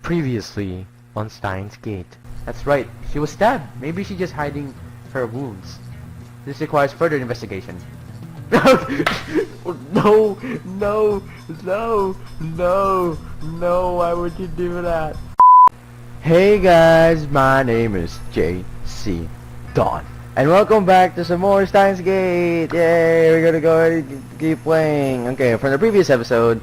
Previously on Steins Gate. That's right, she was stabbed. Maybe she's just hiding her wounds. This requires further investigation. No, no, no, no, no, why would you do that? Hey guys, my name is JC Dawn. And welcome back to some more Steins Gate! Yay, we're gonna go ahead and keep playing. Okay, from the previous episode,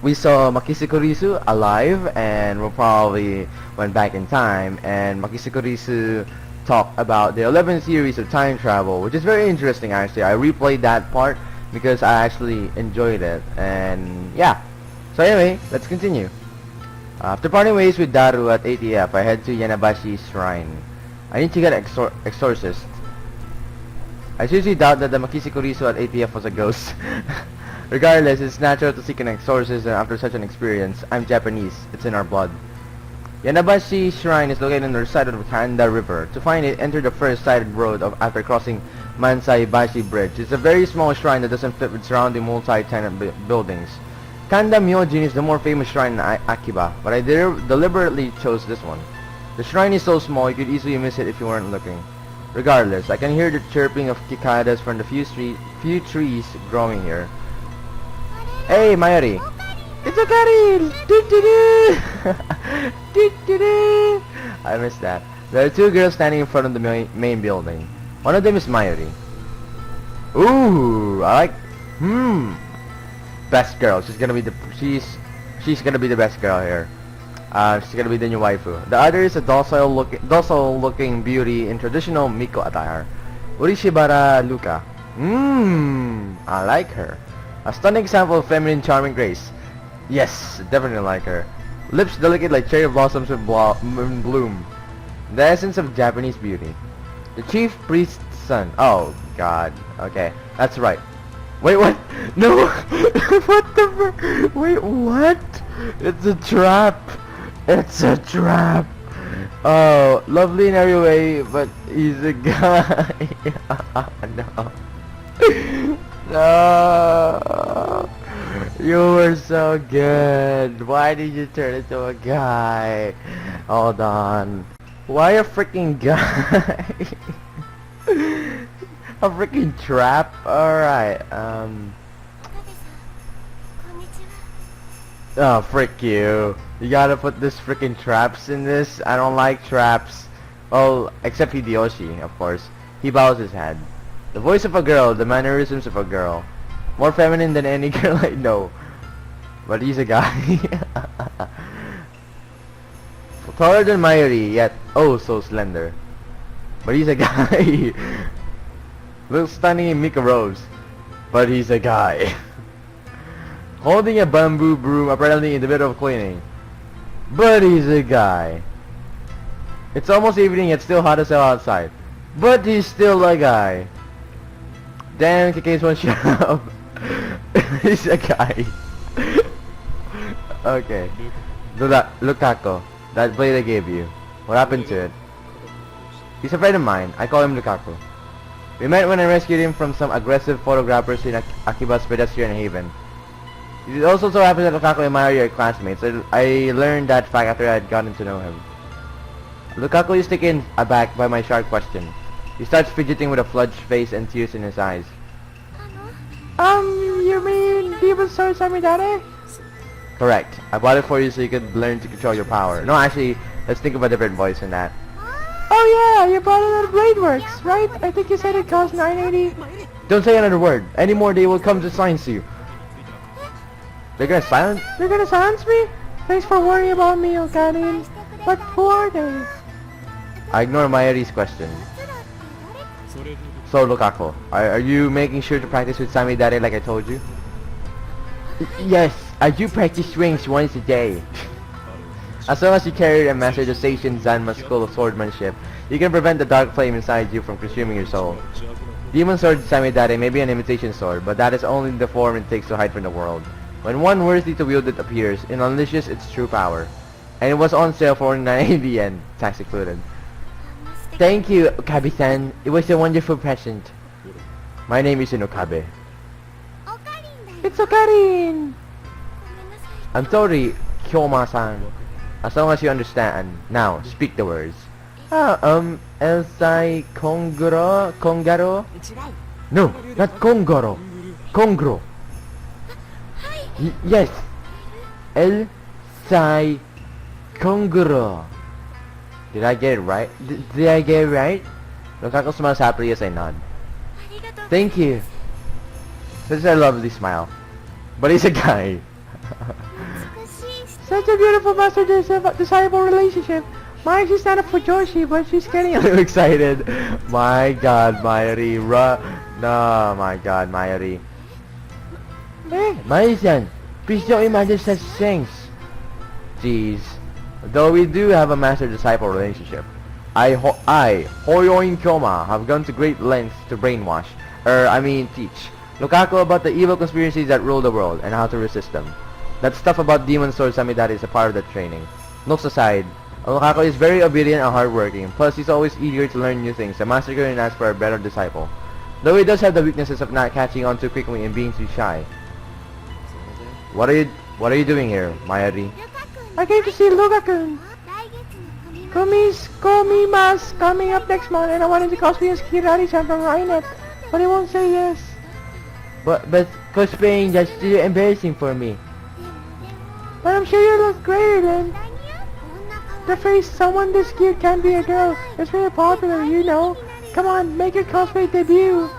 we saw Makisukurisu alive, and we probably went back in time, and Makisukurisu talked about the 11th series of time travel, which is very interesting actually. I replayed that part because I actually enjoyed it, and yeah. So anyway, let's continue. After parting ways with Daru at ATF, I head to Yanabashi's shrine. I need to get exorcist. I seriously doubt that the Makisukurisu at ATF was a ghost. Regardless, it's natural to seek an exorcism after such an experience. I'm Japanese. It's in our blood. Yanabashi Shrine is located on the side of the Kanda River. To find it, enter the first sided road after crossing Mansai-bashi Bridge. It's a very small shrine that doesn't fit with surrounding multi-tenant buildings. Kanda Myojin is the more famous shrine in Akiba, but I deliberately chose this one. The shrine is so small you could easily miss it if you weren't looking. Regardless, I can hear the chirping of cicadas from the few trees growing here. Hey, Mayuri! It's Okarin! I missed that. There are two girls standing in front of the main building. One of them is Mayuri. Ooh, I like. Best girl. She's gonna be the best girl here. She's gonna be the new waifu. The other is a docile looking beauty in traditional Miko attire. Urishibara Luka. I like her. A stunning example of feminine charming grace. Yes, definitely like her. Lips delicate like cherry blossoms in bloom. The essence of Japanese beauty. The chief priest's son. Oh god. Okay, that's right. Wait, what? No! What the wait, what? It's a trap! It's a trap! Oh, lovely in every way, but he's a guy. No. No! You were so good. Why did you turn into a guy? Hold on. Why a freaking guy? A freaking trap? Alright, oh, frick you. You gotta put this freaking traps in this? I don't like traps. Well, except Hideyoshi, of course. He bows his head. The voice of a girl, the mannerisms of a girl. More feminine than any girl I know. But he's a guy. Taller than Mayuri, yet oh so slender. But he's a guy. Looks stunning in Mika Rose. But he's a guy. Holding a bamboo broom apparently in the middle of cleaning. But he's a guy. It's almost evening yet still hot as hell outside. But he's still a guy. Damn, Kike's one shut up. He's a guy. Okay. Lukaku. That blade I gave you. What happened to it? He's a friend of mine. I call him Lukaku. We met when I rescued him from some aggressive photographers in Akiba's pedestrian haven. It also so happens that Lukaku and Mayuri are classmates. I learned that fact after I had gotten to know him. Lukaku is taken aback by my sharp question. He starts fidgeting with a flushed face and tears in his eyes. You mean Demon Sword Samidare? Correct. I bought it for you so you could learn to control your power. No, actually, let's think of a different voice in that. Oh yeah, you bought it at Blade Works, right? I think you said it cost $9.80. Don't say another word. Any more they will come to silence you. They're gonna silence me? Thanks for worrying about me, Okanin. But who are they? I ignore Mayuri's question. So Lukaku, are you making sure to practice with Samidare like I told you? Yes, I do practice swings once a day. As long as you carry and master the Seishin Zanma School of Swordsmanship, you can prevent the dark flame inside you from consuming your soul. Demon Sword Samidare may be an imitation sword, but that is only the form it takes to hide from the world. When one worthy to wield it appears, it unleashes its true power. And it was on sale for 980 yen, tax included. Thank you, Okabe-san. It was a wonderful present. My name is Okabe. It's Okarin! I'm sorry, Kyoma-san. As long as you understand. Now, speak the words. Elsai Kongaro? No, not Kongoro. Kongro. Yes. Elsai Kongoro. Did I get it right? Did I get it right? Lokako smiles happily as I nod. Thank you. Such a lovely smile. But he's a guy. Such a beautiful master-disciple relationship. Mine, she's not up for Joshi, but she's getting a little excited. My god, Mayuri. No, my god, Mayuri. Hey, Mayuri-san, please don't imagine such things. Jeez. Though we do have a master-disciple relationship, I, Hoyoin Kyoma, have gone to great lengths to brainwash, teach Lukaku about the evil conspiracies that rule the world and how to resist them. That stuff about demon sword Samidari is a part of that training. Looks aside, Lukaku is very obedient and hardworking, plus he's always eager to learn new things. The master couldn't ask for a better disciple. Though he does have the weaknesses of not catching on too quickly and being too shy. What are you doing here, Mayuri? I came to see Lukaku. Komi's coming up next month, and I wanted to cosplay as Kirari-san from Rainet, but he won't say yes. But cosplaying, that's too embarrassing for me. But I'm sure you look great, and the phrase "someone this cute can be a girl" is very popular, you know. Come on, make your cosplay debut.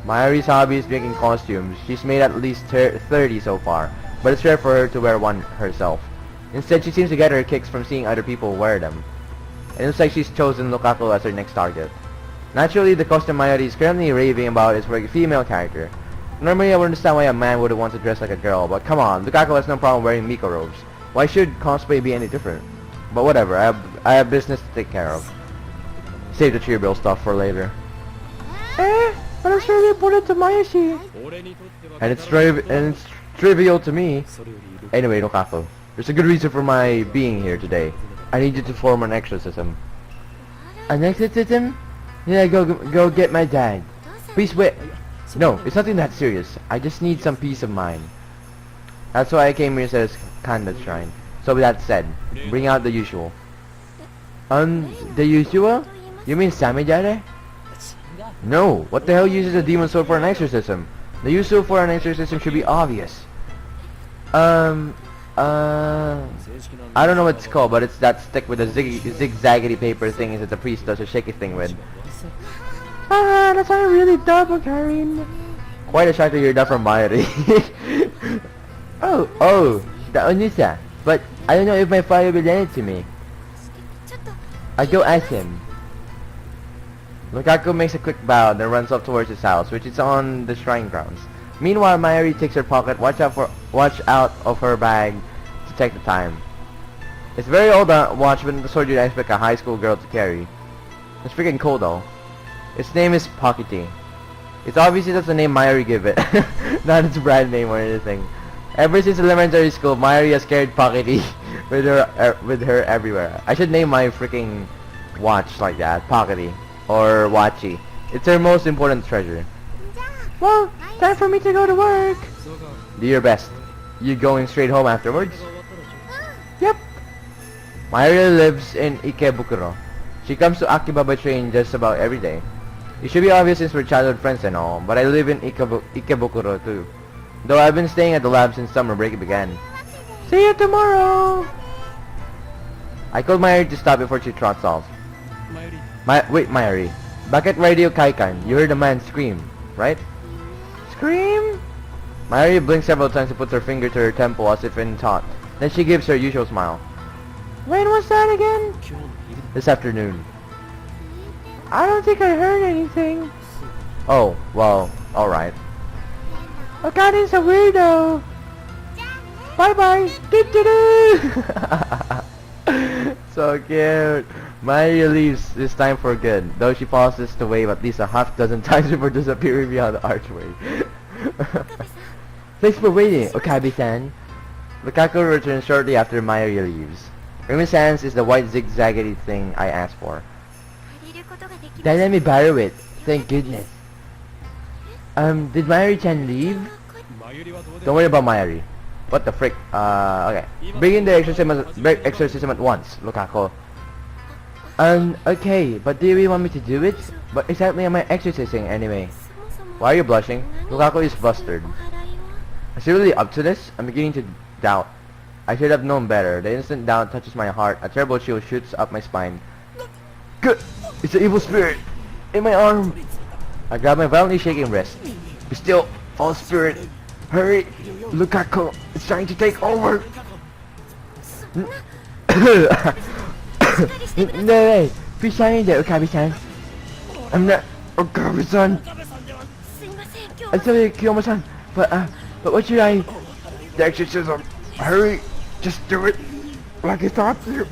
Mayuri's hobby is making costumes. She's made at least 30 so far, but it's rare for her to wear one herself. Instead, she seems to get her kicks from seeing other people wear them. It looks like she's chosen Lukaku as her next target. Naturally, the costume Mayuri is currently raving about is for a female character. Normally, I would understand why a man would want to dress like a girl, but come on, Lukaku has no problem wearing Miko robes. Why should cosplay be any different? But whatever, I have business to take care of. Save the Cheerbill stuff for later. But it's really important to Mayashi. And it's trivial to me. Anyway, Lukaku, there's a good reason for my being here today. I need you to form an exorcism. An exorcism? Yeah, go get my dad. Please wait. No, it's nothing that serious. I just need some peace of mind. That's why I came here to this Kanda shrine. So with that said, bring out the usual. The usual? You mean Samidare? No, what the hell uses a demon sword for an exorcism? The usual for an exorcism should be obvious. I don't know what it's called, but it's that stick with the zigzaggedy paper thing that the priest does a shaky thing with. That's not really double, Karin. Quite a shock to hear that from Mayuri. oh, the Onisa. But I don't know if my father will lend it to me. I'll go ask him. Lukaku makes a quick bow, then runs up towards his house, which is on the shrine grounds. Meanwhile, Mayuri takes her pocket, watch out of her bag to check the time. It's very old watch, but the sword you'd expect a high school girl to carry. It's freaking cool though. Its name is Pockety. It's obviously that's the name Mayuri give it, not its brand name or anything. Ever since elementary school, Mayuri has carried Pockety with her everywhere. I should name my freaking watch like that, Pockety or Wachi. It's her most important treasure. Well, time for me to go to work. Do your best. You going straight home afterwards? Yep. Mayuri lives in Ikebukuro. She comes to Akiba by train just about every day. It should be obvious since we're childhood friends and all, but I live in Ikebukuro too. Though I've been staying at the lab since summer break began. See you tomorrow! I called Mayuri to stop before she trots off. Wait, Mayuri. Back at Radio Kaikan, you heard a man scream, right? Scream? Mayuri blinks several times and puts her finger to her temple as if in thought. Then she gives her usual smile. When was that again? This afternoon. I don't think I heard anything. Oh, well, alright. Okarin's a weirdo. Bye-bye. So cute. Mayuri leaves this time for good, though she pauses to wave at least a half dozen times before disappearing behind the archway. Thanks for waiting, Okabe-san. Lukaku returns shortly after Mayuri leaves. In his hands is the white zigzaggedy thing I asked for. Then let me borrow it. Thank goodness. Did Mayuri-chan leave? Don't worry about Mayuri. What the frick? Okay. Begin the exorcism at once, Lukaku. Okay, but do you really want me to do it? But exactly am I exorcising anyway? Why are you blushing? Lukaku is flustered. Is he really up to this? I'm beginning to doubt. I should have known better. The instant doubt touches my heart. A terrible chill shoots up my spine. Good! It's an evil spirit! In my arm! I grab my violently shaking wrist. Be still! False spirit! Hurry! Lukaku! It's trying to take over! No! Please try there, Okabe-san. I'm not Okabe-san! I'm sorry, Kiyomo-san, but what should I... The exorcism! Hurry! Just do it! Like I thought to!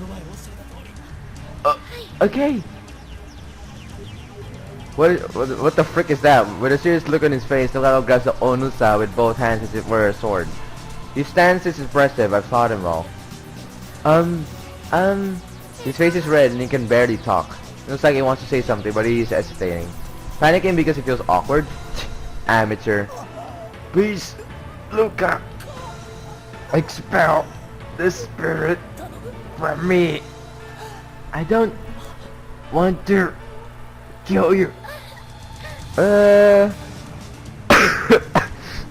Okay! What the frick is that? With a serious look on his face, Lukaku grabs the Onusa with both hands as if it were a sword. His stance is impressive, I've taught him well. His face is red and he can barely talk. It looks like he wants to say something, but he is hesitating. Panicking because he feels awkward? Amateur. Please, Luka, expel the spirit from me. I don't want to kill you.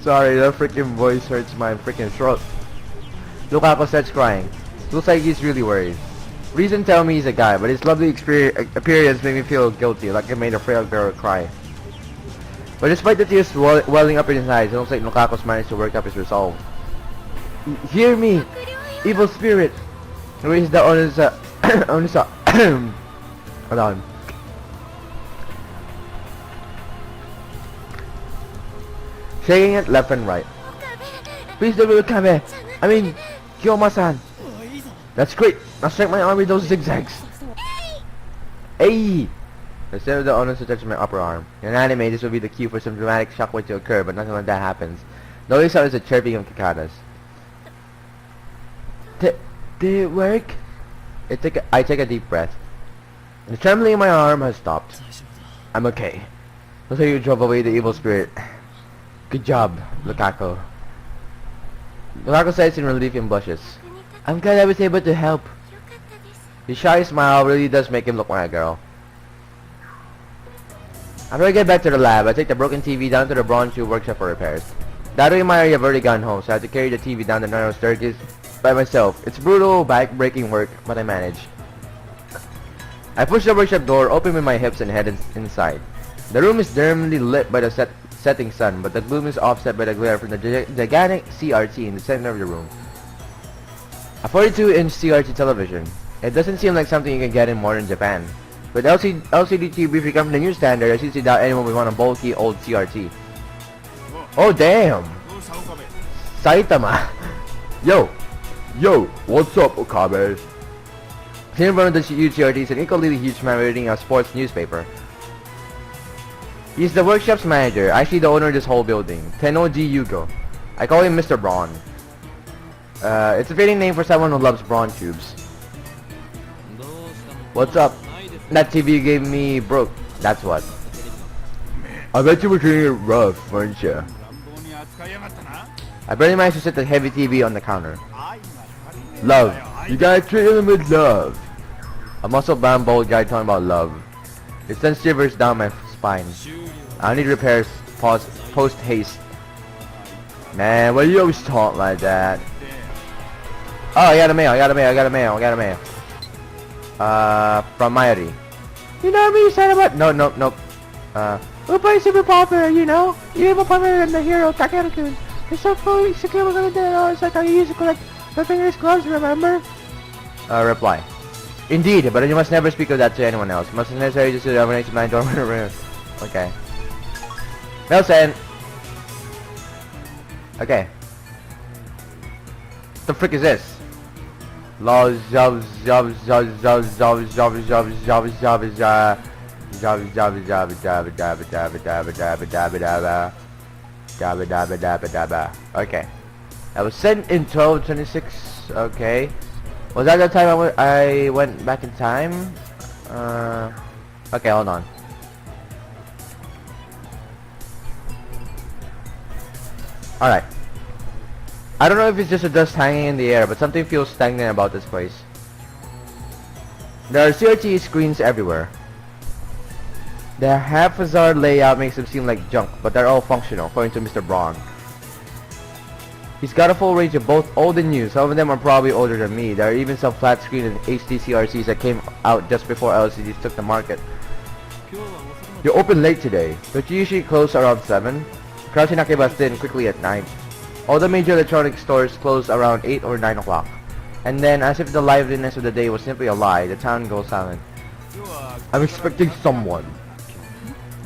Sorry, that freaking voice hurts my freaking throat. Lukaku starts crying. Looks like he's really worried. Reason tell me he's a guy, but his lovely appearance made me feel guilty, like I made a frail girl cry. But despite the tears welling up in his eyes, it looks like Lukaku's managed to work up his resolve. Hear me, evil spirit! Raise the Onusa. Onusa. Hold on. Shaking it left and right. Please don't look at me. I mean, Kiyoma-san. That's great. Now strike my arm with those zigzags. Hey! Instead of the Onusa touching my upper arm. In an anime, this would be the cue for some dramatic shockwave to occur, but nothing like that happens. The only sound is the chirping of cicadas. Did it work? I take a deep breath. The trembling in my arm has stopped. I'm okay. Looks like you drove away the evil spirit. Good job, Lukaku. Lukaku sighs in relief and blushes. I'm glad I was able to help. His shy smile really does make him look like a girl. After I get back to the lab, I take the broken TV down to the bronze shoe workshop for repairs. Dado and Maya have already gone home, so I have to carry the TV down the narrow staircase by myself. It's brutal, back-breaking work, but I manage. I push the workshop door, open with my hips and head inside. The room is dimly lit by the setting sun, but the gloom is offset by the glare from the gigantic CRT in the center of the room. A 42-inch CRT television. It doesn't seem like something you can get in modern Japan. With LCD TV becoming the new standard, I seriously doubt anyone would want a bulky old CRT. Oh damn! Saitama! Yo! What's up, Okabe? Sitting in front of the huge CRT is an equally huge man reading a sports newspaper. He's the workshop's manager, actually the owner of this whole building, Tennoji Yugo. I call him Mr. Braun. It's a fitting name for someone who loves brawn tubes. What's up? That TV you gave me broke. That's what. I bet you were treating it rough, weren't you? I barely managed to set the heavy TV on the counter. Love. You gotta treat him with love. A muscle-bound bald guy talking about love. It sends shivers down my spine. I need repairs post haste. Man, why do you always talk like that? Oh, I got a mail. From Mayuri. You know what you said about... Nope. Upa is super popular, you know? You're more popular than the hero, Takeru-kun. It's so cool, it's okay, we're gonna do it. It's like how you used to collect the fingers gloves, remember? Reply. Indeed, but you must never speak of that to anyone else. Must necessarily just dominate my dormant room. Okay. Well sent. Okay. What the frick is this? Lol job Okay. I was sent in 1226. Okay. Was that the time I went back in time? Okay, hold on. Alright. I don't know if it's just a dust hanging in the air, but something feels stagnant about this place. There are CRT screens everywhere. The haphazard layout makes them seem like junk, but they're all functional, according to Mr. Braun. He's got a full range of both old and new. Some of them are probably older than me. There are even some flat screen and HD CRCs that came out just before LCDs took the market. You open late today. Don't you usually close around 7? Krausinake busts in quickly at 9. All the major electronic stores close around 8 or 9 o'clock. And then, as if the liveliness of the day was simply a lie, the town goes silent. I'm expecting someone.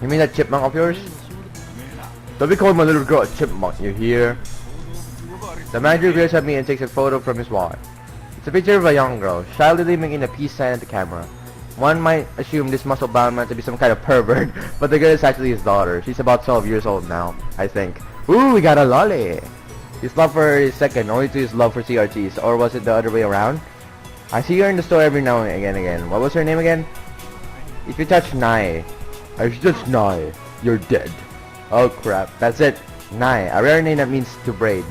You mean that chipmunk of yours? Don't be calling my little girl a chipmunk, you hear? The manager glares at me and takes a photo from his wallet. It's a picture of a young girl, shystily making a peace sign at the camera. One might assume this muscle-bound man to be some kind of pervert, but the girl is actually his daughter. She's about 12 years old now, I think. Ooh, we got a lolly! His love for her is second only to his love for CRTs, or was it the other way around? I see her in the store every now and again. What was her name again? If you touch Nai. If you touch Nai, you're dead. Oh crap, that's it. Nai, a rare name that means to braid.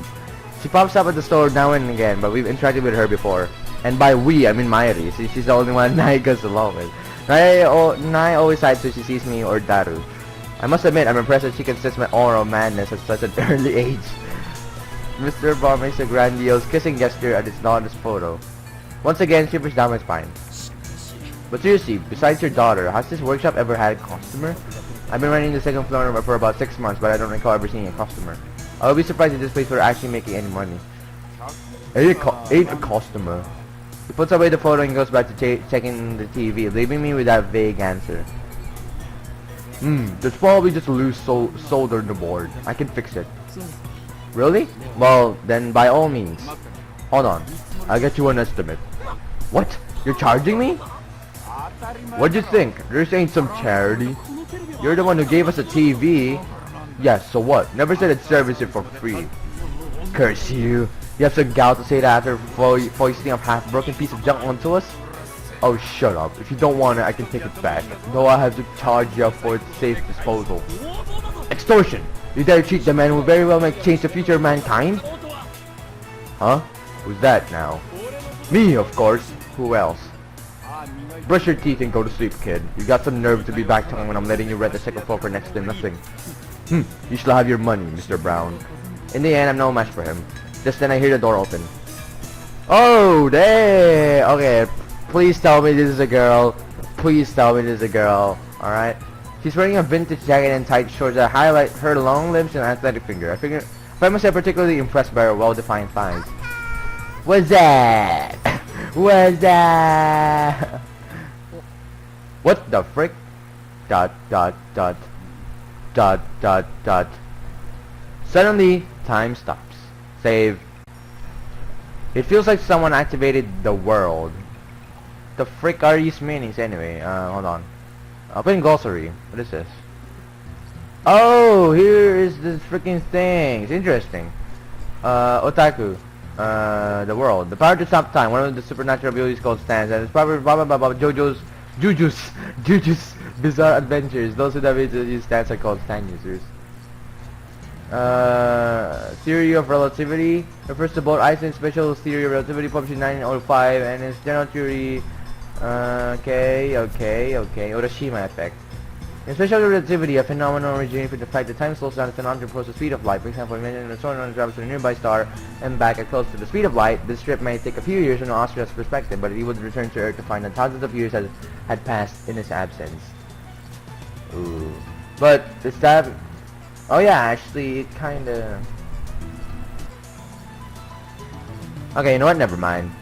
She pops up at the store now and again, but we've interacted with her before. And by we, I mean Mayuri, since she's the only one Nai goes along with. Nai always hides when she sees me or Daru. I must admit, I'm impressed that she can sense my aura of madness at such an early age. Mr. Braun makes a grandiose kissing gesture at his daughter's photo. Once again, shivers down my spine. But seriously, besides your daughter, has this workshop ever had a customer? I've been running the second floor for about 6 months, but I don't recall ever seeing a customer. I would be surprised if this place were actually making any money. Ain't a customer. He puts away the photo and goes back to checking the TV, leaving me with that vague answer. There's probably just a loose solder in the board. I can fix it. Really? Well, then by all means. Hold on. I'll get you an estimate. What? You're charging me? What'd you think? This ain't some charity. You're the one who gave us a TV. Yes, so what? Never said I'd service it for free. Curse you. You have some gal to say that after foisting a half-broken piece of junk onto us? Oh, shut up. If you don't want it, I can take it back. Though I have to charge you for its safe disposal. Extortion! You dare cheat the man who very well might change the future of mankind? Huh? Who's that now? Me, of course. Who else? Brush your teeth and go to sleep, kid. You got some nerve to be back talking when I'm letting you rent the second floor for next to nothing. You shall have your money, Mr. Brown. In the end, I'm no match for him. Just then I hear the door open. Oh, damn! Okay, please tell me this is a girl. Please tell me this is a girl. Alright? She's wearing a vintage jacket and tight shorts that highlight her long limbs and athletic figure. I find myself particularly impressed by her well-defined thighs. What's that? What's that? What the frick? Dot dot dot dot dot dot. Suddenly, time stops. Save. It feels like someone activated the world. The frick are these meanings anyway? Hold on. Open glossary. What is this? Oh, here is this freaking thing. It's interesting. Otaku. The world. The power to stop time. One of the supernatural abilities called Steins. And it's probably Juju's bizarre adventures. Those who have use Steins are called Stein users. Theory of relativity refers to both Einstein's special theory of relativity published in 1905 and his general theory. Okay. Urashima effect. In special relativity, a phenomenon originating from the fact that time slows down the phenomenon approaches the speed of light. For example, imagine a solar travels to a nearby star and back at close to the speed of light. This trip may take a few years from Austria's perspective, but he would return to Earth to find that thousands of years had passed in his absence. Ooh. But is that... Oh yeah, actually, it kinda... Okay, you know what? Never mind.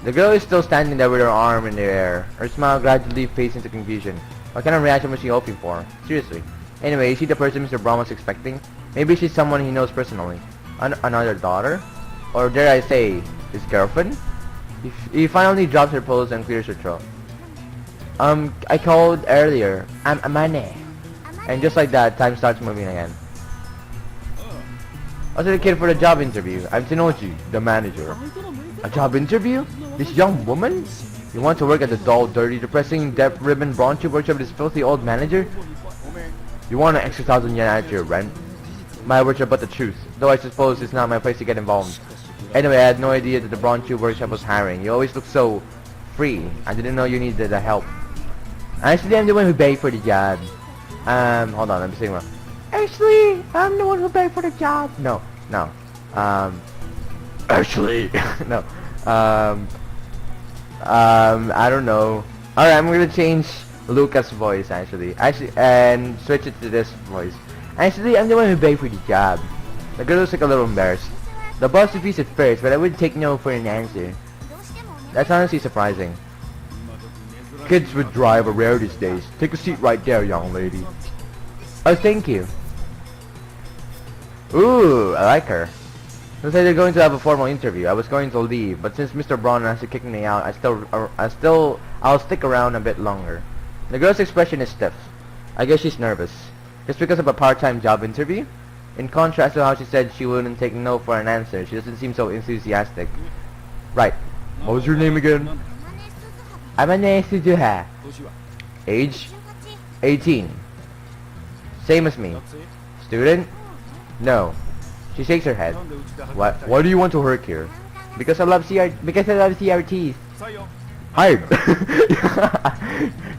The girl is still standing there with her arm in the air. Her smile gradually fades into confusion. What kind of reaction was she hoping for? Seriously. Anyway, is she the person Mr. Braun was expecting? Maybe she's someone he knows personally. Another daughter? Or dare I say, his girlfriend? He finally drops her pose and clears her throat. I called earlier. I'm Amane. And just like that, time starts moving again. Also the kid for the job interview. I'm Tenoji, the manager. A job interview? This young woman? You want to work at the dull, dirty, depressing, depth ribbon bronze tube workshop with this filthy old manager? You want an extra 1,000 yen out of your rent? My words are but the truth, though I suppose it's not my place to get involved. Anyway, I had no idea that the Bronze Tube Workshop was hiring. You always look so free. I didn't know you needed the help. Actually, I'm the one who begged for the job. Hold on, let me see one. Actually, I'm the one who begged for the job. No. Actually, no. I don't know. Alright, I'm gonna change Lucas' voice actually, and switch it to this voice. Actually, I'm the one who begged for the job. The girl looks like a little embarrassed. The boss refused at first, but I would take no for an answer. That's honestly surprising. Kids with drive are rare these days. Take a seat right there, young lady. Oh, thank you. Ooh, I like her. Looks like they're going to have a formal interview. I was going to leave, but since Mr. Braun has to kick me out, I'll stick around a bit longer. The girl's expression is stiff. I guess she's nervous. Just because of a part-time job interview? In contrast to how she said she wouldn't take no for an answer, she doesn't seem so enthusiastic. Right. What was your name again? Amane Suzuha. Age? 18. Same as me. Student? No. She shakes her head. Why do you want to work here? Because I love CRTs. Hired.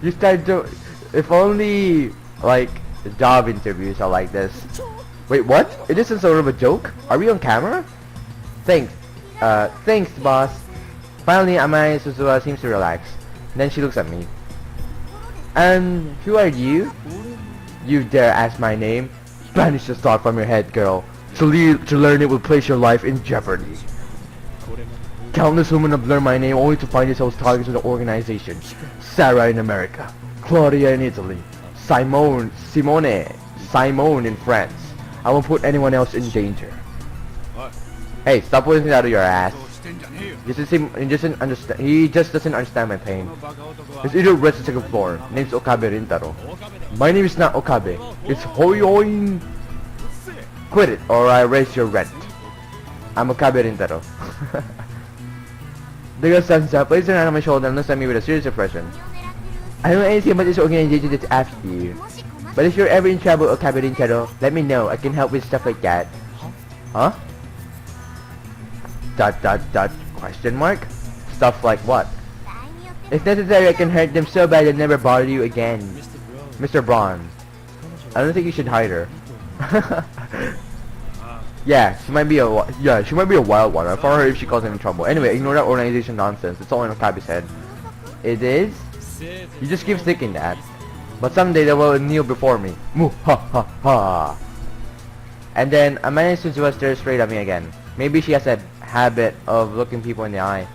You start to... If only, like, job interviews are like this. Wait, what? It isn't sort of a joke? Are we on camera? Thanks. Thanks, boss. Finally, Amaya Suzuha seems to relax. Then she looks at me. And who are you? You dare ask my name? Banish the thought from your head, girl. To learn it will place your life in jeopardy. Countless women have learned my name only to find themselves targets of the organization. Sarah in America, Claudia in Italy, Simone in France. I won't put anyone else in danger. Hey, stop pulling it out of your ass. He just doesn't understand my pain. His idiot rests the second floor. Name's Okabe Rintaro. My name is not Okabe. It's Hoyoin. Quit it, or I raise your rent. I'm Okabe Rintaro. The girl stands up, places her hand on my shoulder, and looks at me with a serious expression. I don't know anything about this organization that's after you. But if you're ever in trouble, Okabe Rintaro, let me know. I can help with stuff like that. Huh? ... Question mark? Stuff like what? If necessary, I can hurt them so bad they'll never bother you again. Mr. Braun. I don't think you should hide her. Yeah, she might be a wild one. I'll follow her if she causes any trouble. Anyway, ignore that organization nonsense. It's all in Okabe's head. It is? You just keep thinking that. But someday they will kneel before me. Moo ha ha ha. And then I managed to just stare straight at me again. Maybe she has a habit of looking people in the eye.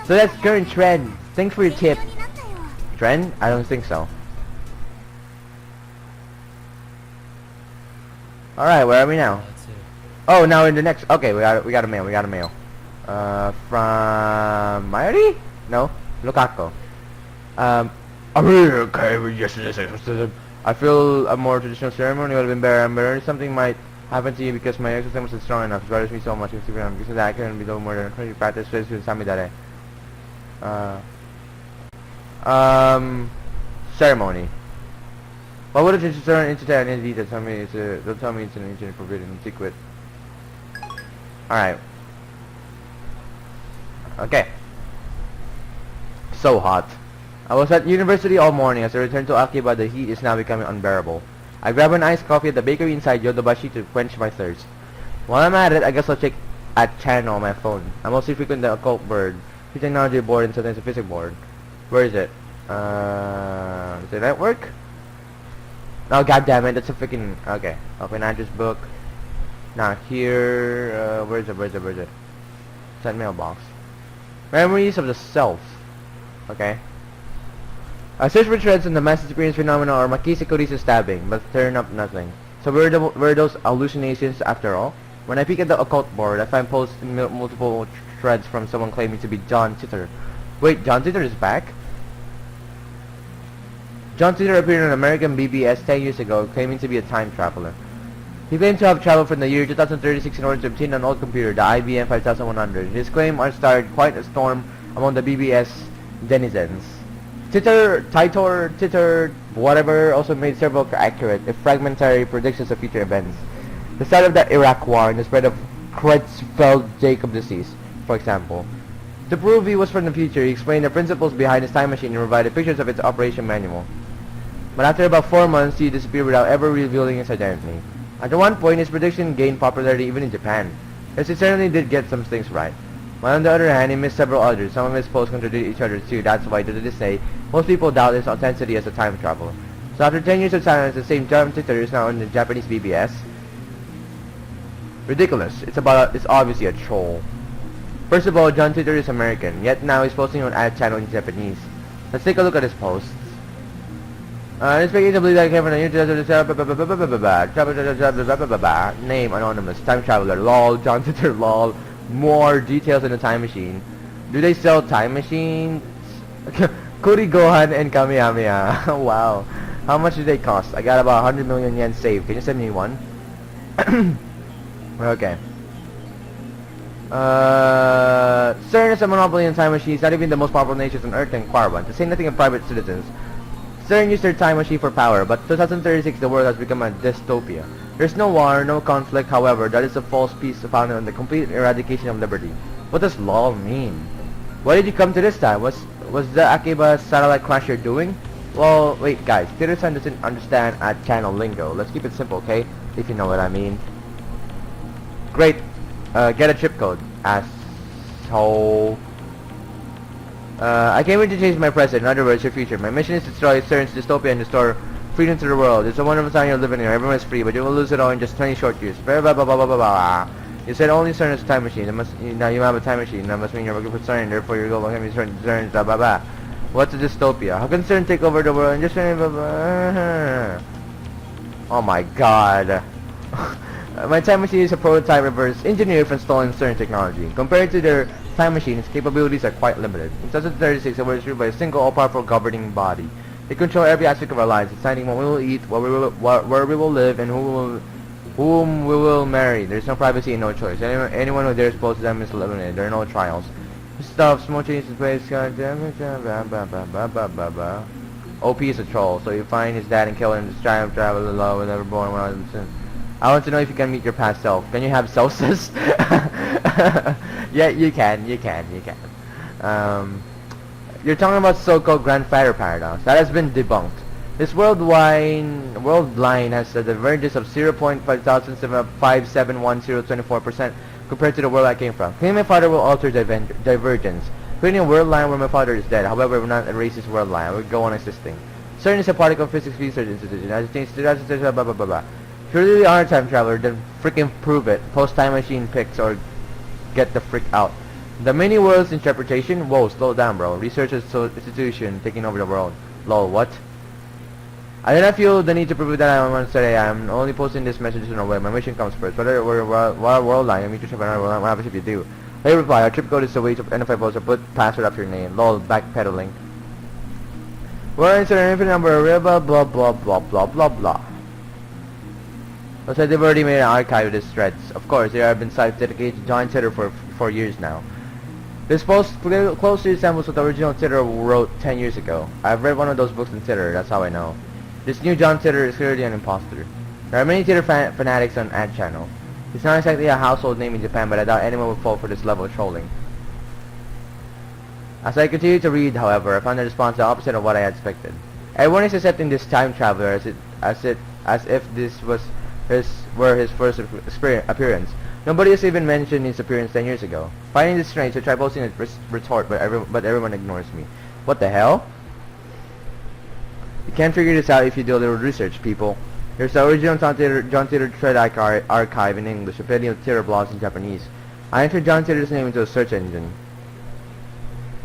So that's current trend. Thanks for your tip. Trend? I don't think so. Alright, where are we now? Oh, now in the next... Okay, we got a mail. From... Mayuri? No, Lukaku. I feel a more traditional ceremony would have been better. I'm worried something might happen to you because my exorcism wasn't strong enough. It bothers me so much. Because of that, I couldn't be no more than 20 practice space with Samidare. Ceremony. What would it turn into that in detail? Don't tell me it's an ancient forbidden secret. Alright. Okay. So hot. I was at university all morning. As I returned to Akiba, the heat is now becoming unbearable. I grab an iced coffee at the bakery inside Yodobashi to quench my thirst. While I'm at it, I guess I'll check at channel on my phone. I mostly frequent the occult board, the technology board, and sometimes the physics board. Where is it? Did that work? Oh, goddammit, that's a freaking... Okay. Open address book. Not here. Where's it? Send mailbox. Memories of the self. Okay. I searched for threads on the mass experience phenomena or Makisa Kurisa stabbing, but turn up nothing. So were those hallucinations after all? When I peek at the occult board, I find posts in multiple threads from someone claiming to be John Titor. Wait, John Titor is back? John Titor appeared on American BBS 10 years ago, claiming to be a time traveler. He claimed to have traveled from the year 2036 in order to obtain an old computer, the IBM 5100. His claim started quite a storm among the BBS denizens. Titor, whatever, also made several accurate, if fragmentary, predictions of future events. The start of the Iraq War and the spread of Creutzfeldt-Jakob disease, for example. To prove he was from the future, he explained the principles behind his time machine and provided pictures of its operation manual. But after about 4 months, he disappeared without ever revealing his identity. At one point, his prediction gained popularity even in Japan, as he certainly did get some things right. But on the other hand, he missed several others. Some of his posts contradict each other too. That's why, to this day, most people doubt his authenticity as a time traveler. So after 10 years of silence, the same John Titor is now on the Japanese BBS. Ridiculous. It's obviously a troll. First of all, John Titor is American, yet now he's posting on ad channel in Japanese. Let's take a look at his posts. This page I believe that came from the name anonymous, time traveler, lol, John Titor, lol. More details in the time machine. Do they sell time machines? Kuri Gohan and Kamehameha. Wow. How much do they cost? I got about 100 million yen saved. Can you send me one? Okay. CERN is a monopoly in time machines. Not even the most powerful nations on Earth can acquire one. To say nothing of private citizens. CERN used their time machine for power, but 2036 the world has become a dystopia. There's no war, no conflict, however, that is a false peace founded on the complete eradication of liberty. What does law mean? Why did you come to this time? Was the Akiba satellite crash you're doing? Well, wait guys, Peterson doesn't understand at channel lingo. Let's keep it simple, okay? If you know what I mean. Great. Get a chip code, asshole. I came here to change my present, in other words, your future. My mission is to destroy CERN's dystopia and restore freedom to the world. It's a wonderful time you're living here. Everyone is free, but you will lose it all in just 20 short years. Blah, blah, blah, blah, blah, blah, blah. You said only CERN is a time machine. Now you have a time machine. That must mean you're working for CERN. Therefore, your goal can be CERN, blah, blah, blah. What's a dystopia? How can CERN take over the world and just... Blah, blah. Oh my god. My time machine is a prototype reverse engineered from stolen CERN technology. Compared to their time machine, its capabilities are quite limited. In 2036, it was ruled by a single all-powerful governing body. They control every aspect of our lives, deciding what we will eat, where we will live, and whom we will marry. There's no privacy and no choice. Anyone who dares oppose them is eliminated. There are no trials. Stuff, small changes in place, OP is a troll, so you find his dad and kill him, just try and travel alone, never born when I was in. I want to know if you can meet your past self. Can you have Celsius? Yeah, you can. You're talking about so-called grandfather paradox. That has been debunked. This world line has a divergence of 0.571024% compared to the world I came from. Claiming my father will alter divergence. Creating a world line where my father is dead. However, we're not a racist world line. We go on existing. CERN is a particle physics research institution. Has changed blah blah blah blah blah. If you really are a time traveler, then freaking prove it. Post time machine pics or get the frick out. The many worlds interpretation? Whoa, slow down bro. Research institution taking over the world. Lol, what? I do not feel the need to prove that I want to say I'm only posting this message in a way. My mission comes first. Whether we're world line, I mean to ship another world line, what happens if you do? They reply, our trip code is a way to identify votes or put password after your name. Lol, backpedaling. We're insert an infinite number of blah blah blah blah blah blah blah. Looks like they've already made an archive of these threads. Of course, there have been sites dedicated to John Titor for years now. This post closely resembles what the original Titor wrote 10 years ago. I've read one of those books in Titor, that's how I know. This new John Titor is clearly an imposter. There are many Titor fanatics on ad channel. He's not exactly a household name in Japan, but I doubt anyone would fall for this level of trolling. As I continue to read, however, I found the response the opposite of what I had expected. Everyone is accepting this time traveler as if this were his first appearance. Nobody has even mentioned his appearance 10 years ago. Finding this strange, I try posting a retort, but everyone ignores me. What the hell? You can't figure this out if you do a little research, people. There's the original John Titor thread archive in English, with plenty of Titor blogs in Japanese. I entered John Titor's name into a search engine.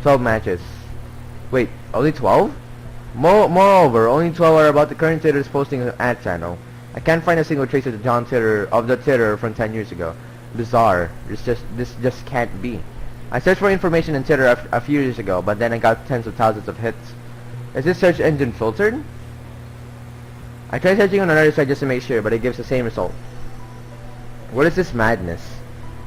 12 matches. Wait, only 12? Moreover, only 12 are about the current Titor's posting on the ad channel. I can't find a single trace of the Titor from 10 years ago. Bizarre. This just can't be. I searched for information on Titor a few years ago, but then I got tens of thousands of hits. Is this search engine filtered? I tried searching on another site just to make sure, but it gives the same result. What is this madness?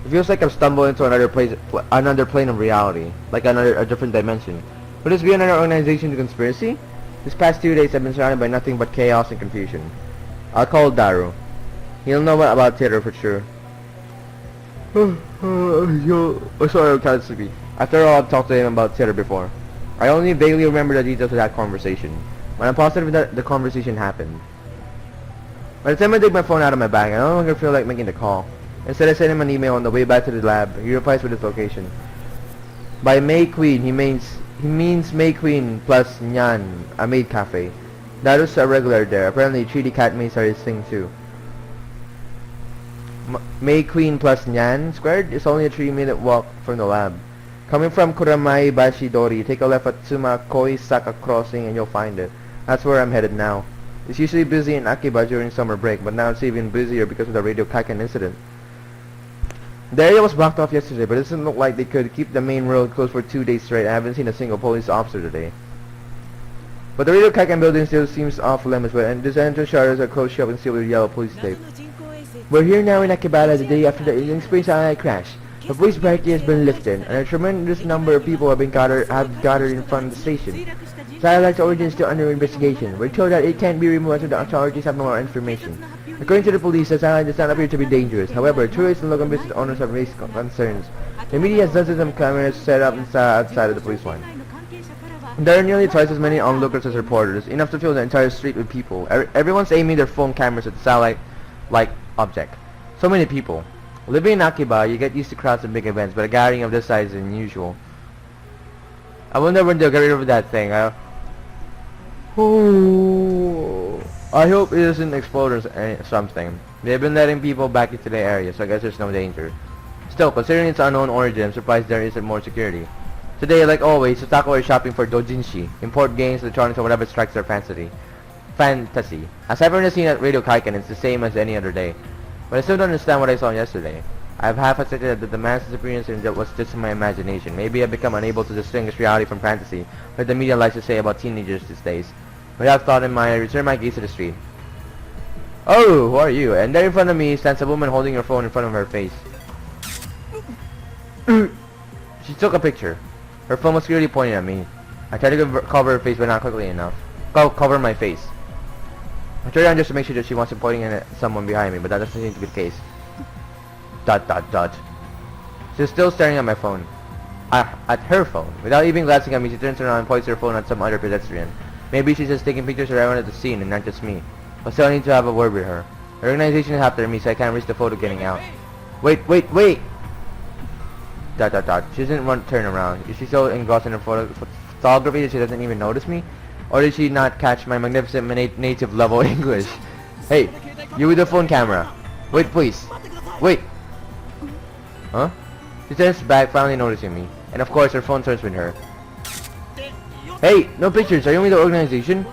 It feels like I've stumbled into another plane of reality, like a different dimension. Could this be another organization to conspiracy? These past 2 days I've been surrounded by nothing but chaos and confusion. I'll call Daru. He'll know about theater for sure. Sorry, I'm kind of sleepy. After all, I've talked to him about theater before. I only vaguely remember the details of that conversation, but I'm positive that the conversation happened. By the time I take my phone out of my bag, I no longer feel like making the call. Instead, I send him an email on the way back to the lab. He replies with his location. By May Queen, he means May Queen plus Nyan, a maid cafe. That was a regular there. Apparently, 3D cat maids are his thing too. May Queen plus Nyan squared is only a 3-minute walk from the lab. Coming from Kuramai Bashidori, take a left at Tsumakoi Saka crossing and you'll find it. That's where I'm headed now. It's usually busy in Akiba during summer break, but now it's even busier because of the Radio Kaikan incident. The area was blocked off yesterday, but it doesn't look like they could keep the main road closed for 2 days straight. I haven't seen a single police officer today. But the Radio Kaikan building still seems off limits, and this entrance shutters are closed shut and sealed with yellow police tape. We're here now in Akibara the day after the inexperienced AI crash. The police barricade has been lifted, and a tremendous number of people have gathered in front of the station. Satellite's origin is still under investigation. We're told that it can't be removed until the authorities have more information. According to the police, the satellite does not appear to be dangerous. However, tourists and local business owners have raised concerns. The media has dozens of cameras set up outside of the police line. There are nearly twice as many onlookers as reporters, enough to fill the entire street with people. Everyone's aiming their phone cameras at the satellite-like object. So many people. Living in Akiba, you get used to crowds and big events, but a gathering of this size is unusual. I wonder when they'll get rid of that thing. I hope it doesn't explode or something. They've been letting people back into the area, so I guess there's no danger. Still, considering its unknown origin, I'm surprised there isn't more security. Today, like always, Sotako is shopping for doujinshi, import games, electronics, or whatever strikes their fancy. Aside from the scene at Radio Kaikan, it's the same as any other day. But I still don't understand what I saw yesterday. I've half accepted that the man's disappearance was just in my imagination. Maybe I've become unable to distinguish reality from fantasy, like the media likes to say about teenagers these days. Without thought in mind, I return my gaze to the street. Oh, who are you? And there in front of me stands a woman holding her phone in front of her face. She took a picture. Her phone was clearly pointing at me. I tried to cover her face, but not quickly enough. Cover my face. I turned around just to make sure that she wasn't pointing at someone behind me, but that doesn't seem to be the case. ... She's still staring at my phone. At her phone. Without even glancing at me, she turns around and points her phone at some other pedestrian. Maybe she's just taking pictures of everyone at the scene and not just me. But still I need to have a word with her. Her organization is after me, so I can't risk the photo getting out. Wait! She doesn't turn around. Is she so engrossed in her photography that she doesn't even notice me? Or did she not catch my magnificent native level English? Hey, you with the phone camera. Wait, please. Wait. Huh? She turns back, finally noticing me. And of course, her phone turns with her. Hey, no pictures. Are you with the organization?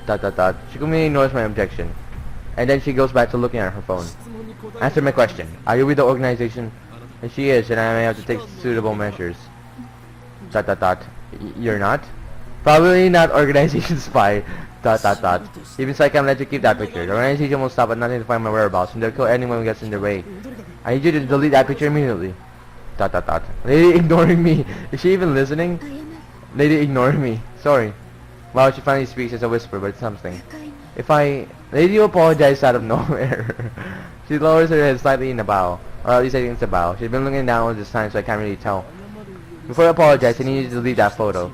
She completely ignores my objection. And then she goes back to looking at her phone. Answer my question. Are you with the organization? And she is, and I may have to take suitable measures. You're not? Probably not organization spy. Even so, I can't let you keep that picture. The organization will stop at nothing to find my whereabouts, and they'll kill anyone who gets in their way. I need you to delete that picture immediately. Lady ignoring me. Is she even listening? Lady ignoring me. Sorry. Wow, she finally speaks as a whisper, but it's something. Lady apologized out of nowhere. She lowers her head slightly in a bow. Or at least I think it's a bow. She's been looking down all this time, so I can't really tell. Before I apologize, I need you to delete that photo.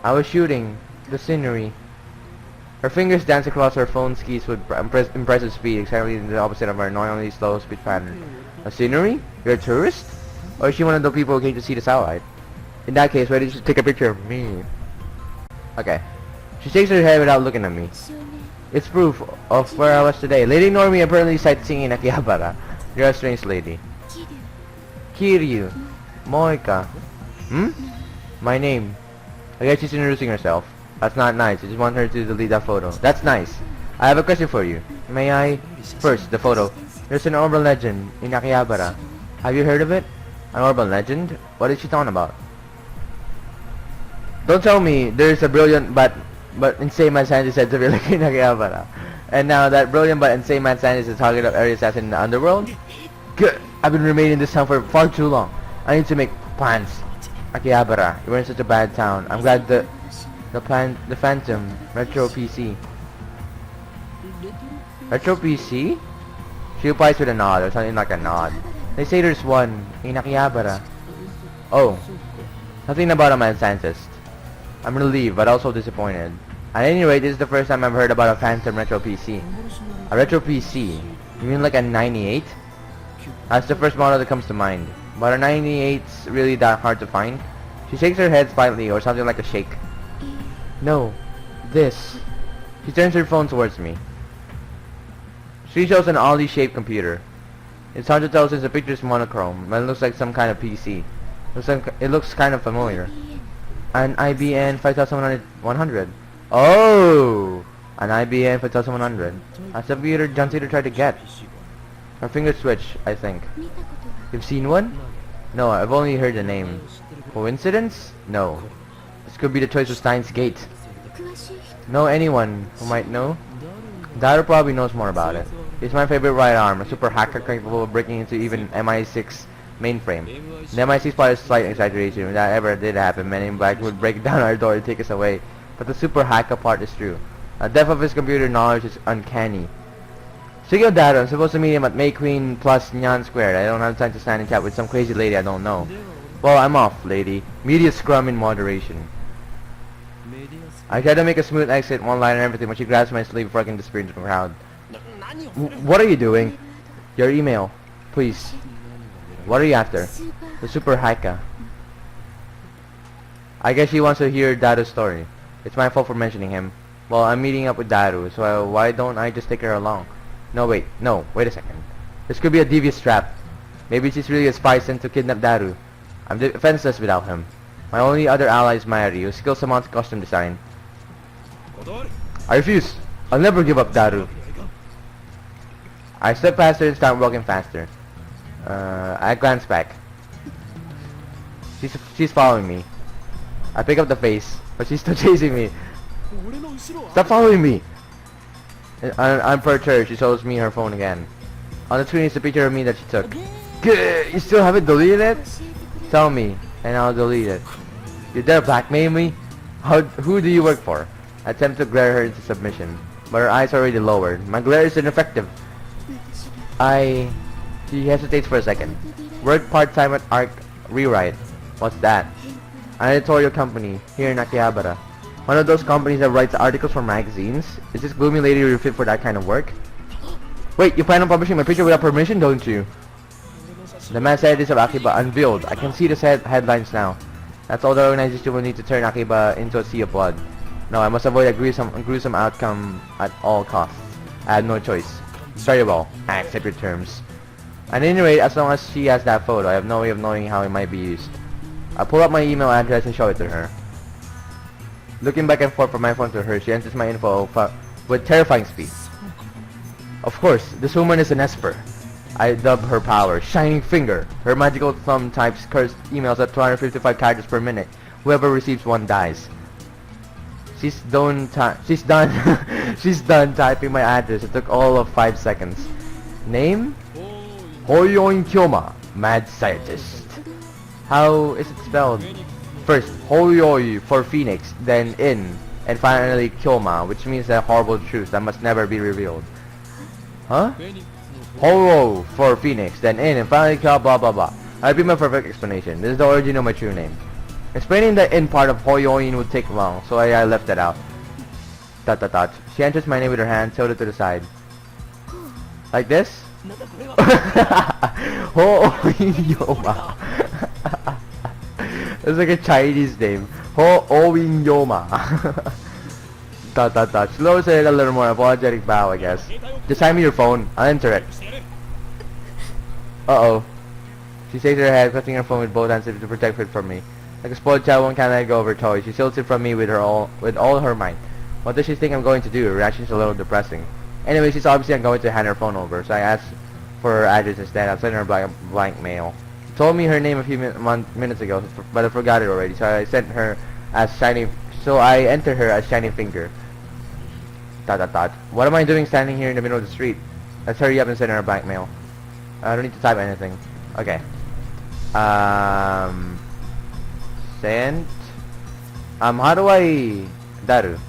I was shooting the scenery. Her fingers dance across her phone's keys with impressive speed, exactly the opposite of her annoyingly slow speed pattern. A scenery? You're a tourist? Or is she one of the people who came to see the satellite? In that case, why did she take a picture of me? Okay. She shakes her head without looking at me. It's proof of where I was today. Lady Normie apparently sightseeing in Akihabara. You're a strange lady. Kiryu. Moika. My name. I guess she's introducing herself. That's not nice. I just want her to delete that photo. That's nice. I have a question for you. May I? First, the photo. There's an urban legend in Akihabara. Have you heard of it? An urban legend? What is she talking about? Don't tell me there's a brilliant but insane mad scientist said to be like in Akihabara. And now that brilliant but insane mad scientist is target of area assassin in the underworld? Good. I've been remaining in this town for far too long. I need to make plans. Akihabara, you were in such a bad town. I'm glad the Phantom Retro PC. Retro PC? She replies with a nod or something like a nod. They say there's one in Akihabara. Oh, nothing about a mad scientist. I'm relieved but also disappointed. At any rate, this is the first time I've heard about a Phantom Retro PC. A Retro PC? You mean like a 98? That's the first model that comes to mind. But a 98's really that hard to find? She shakes her head slightly or something like a shake. No, this. She turns her phone towards me. She shows an oddly-shaped computer. It's hard to tell since the picture is monochrome, but it looks like some kind of PC. It looks kind of familiar. An IBN 5100. Oh! An IBN 5100. That's the computer John Cena tried to get. Her fingers twitch, I think. You've seen one? No, I've only heard the name. Coincidence? No. This could be the choice of Steins Gate. Know anyone who might know? Daru probably knows more about it. He's my favorite right arm, a super hacker capable of breaking into even MI6 mainframe. The MI6 part is a slight exaggeration. If that ever did happen, Men in Black would break down our door and take us away. But the super hacker part is true. The depth of his computer knowledge is uncanny. Speaking of Daru, I'm supposed to meet him at May Queen plus Nyan Squared. I don't have time to stand and chat with some crazy lady I don't know. Well, I'm off, lady. Media scrum in moderation. I try to make a smooth exit, one line and everything, but she grabs my sleeve before I can disappear into the crowd. What are you doing? Your email, please. What are you after? The super hacker. I guess she wants to hear Daru's story. It's my fault for mentioning him. Well, I'm meeting up with Daru, so why don't I just take her along? No, wait a second. This could be a devious trap. Maybe she's really a spy sent to kidnap Daru. I'm defenseless without him. My only other ally is Mayuri, who skills amounts costume design. I refuse. I'll never give up Daru. I step past her and start walking faster. I glance back. She's following me. I pick up the face, but she's still chasing me. Stop following me! I'm perturbed. She shows me her phone again. On the screen is a picture of me that she took. You still haven't deleted it? Tell me, and I'll delete it. You dare blackmail me? Who do you work for? I attempt to glare her into submission, but her eyes are already lowered. My glare is ineffective. She hesitates for a second. Work part-time at Arc Rewrite. What's that? An editorial company here in Akihabara. One of those companies that writes articles for magazines? Is this gloomy lady really fit for that kind of work? Wait, you plan on publishing my picture without permission, don't you? The mad scientist of Akiba unveiled. I can see the headlines now. That's all the organization will need to turn Akiba into a sea of blood. No, I must avoid a gruesome outcome at all costs. I have no choice. Very well, I accept your terms. At any rate, as long as she has that photo, I have no way of knowing how it might be used. I pull up my email address and show it to her. Looking back and forth from my phone to her, she enters my info with terrifying speed. Of course, this woman is an Esper. I dub her power Shining Finger. Her magical thumb types cursed emails at 255 characters per minute. Whoever receives one dies. She's done she's done typing my address. It took all of 5 seconds. Name? Hoyoin Kyoma, mad scientist. How is it spelled? First, Hoyoi for Phoenix, then in, and finally Kyoma, which means a horrible truth that must never be revealed. Huh? Horo for Phoenix, then in, and finally Kyoma, blah blah blah. I'll be my perfect explanation. This is the origin of my true name. Explaining the in part of Hoyoin would take long, so I left that out. ... She enters my name with her hand, tilted to the side. Like this? Ho-Oin-Yoma. It's like a Chinese name. Ho-Oin-Yoma. ... She lowers her head a little more, apologetic bow, I guess. Just hand me your phone. I'll enter it. Uh-oh. She shakes her head, clutching her phone with both hands to protect it from me. Like a spoiled child, one can't let go of her toy. She shields it from me with all her might. What does she think I'm going to do? Her reaction's a little depressing. Anyway, she's obviously I'm going to hand her phone over, so I asked for her address instead. I'll send her a blank mail. She told me her name a few minutes ago, but I forgot it already, so I sent her as Shining. So I enter her as Shining Finger. ... What am I doing standing here in the middle of the street? Let's hurry up and send her a blank mail. I don't need to type anything. Okay. Sent. How do I... Daru.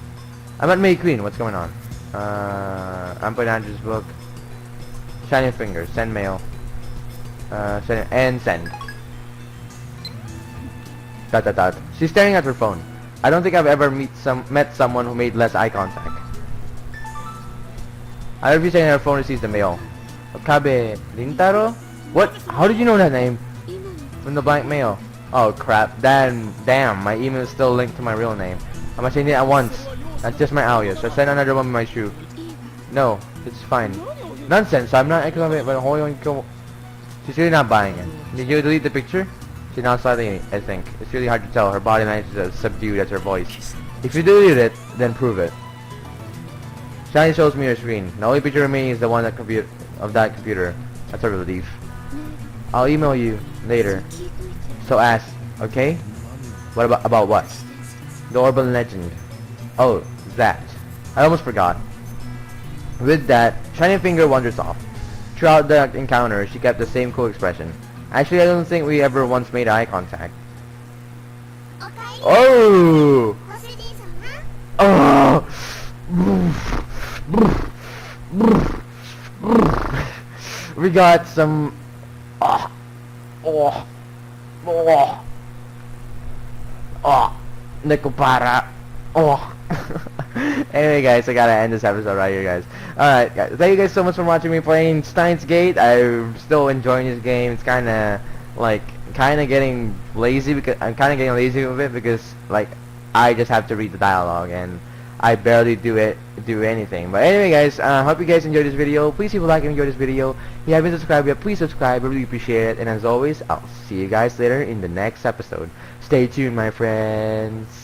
I'm at May Queen. What's going on? I'm putting Andrew's book. Shining finger. Send mail. Send and send. Dot dot dot. She's staring at her phone. I don't think I've ever met someone who made less eye contact. I refuse saying her phone receives the mail. Okabe Rintaro? What? How did you know that name? From the blank mail. Oh crap. Damn, my email is still linked to my real name. I must change it at once. That's just my alias. I sent another one with my shoe. No, it's fine. Nonsense, I'm not economic, but she's really not buying it. Did you delete the picture? She's now slightly, I think. It's really hard to tell. Her body language is as subdued as her voice. If you delete it, then prove it. Shiny shows me your screen. The only picture remaining is the one of that computer. That's a relief. I'll email you later. So ask, okay? What about what? The Urban Legend. Oh, that. I almost forgot. With that, Shining Finger wanders off. Throughout the encounter, she kept the same cool expression. Actually, I don't think we ever once made eye contact. Oh! Oh! We got some... Oh! Oh! Oh! Oh! Nekopara! Oh! Anyway guys, I gotta end this episode right here guys. Alright guys, thank you guys so much for watching me playing Steins Gate. I'm still enjoying this game. It's kinda getting lazy because I'm kinda getting lazy with it because like I just have to read the dialogue and I barely do anything. But anyway guys, hope you guys enjoyed this video. Please leave a like and enjoy this video. If you haven't subscribed yet, please subscribe. I really appreciate it. And as always, I'll see you guys later in the next episode. Stay tuned my friends.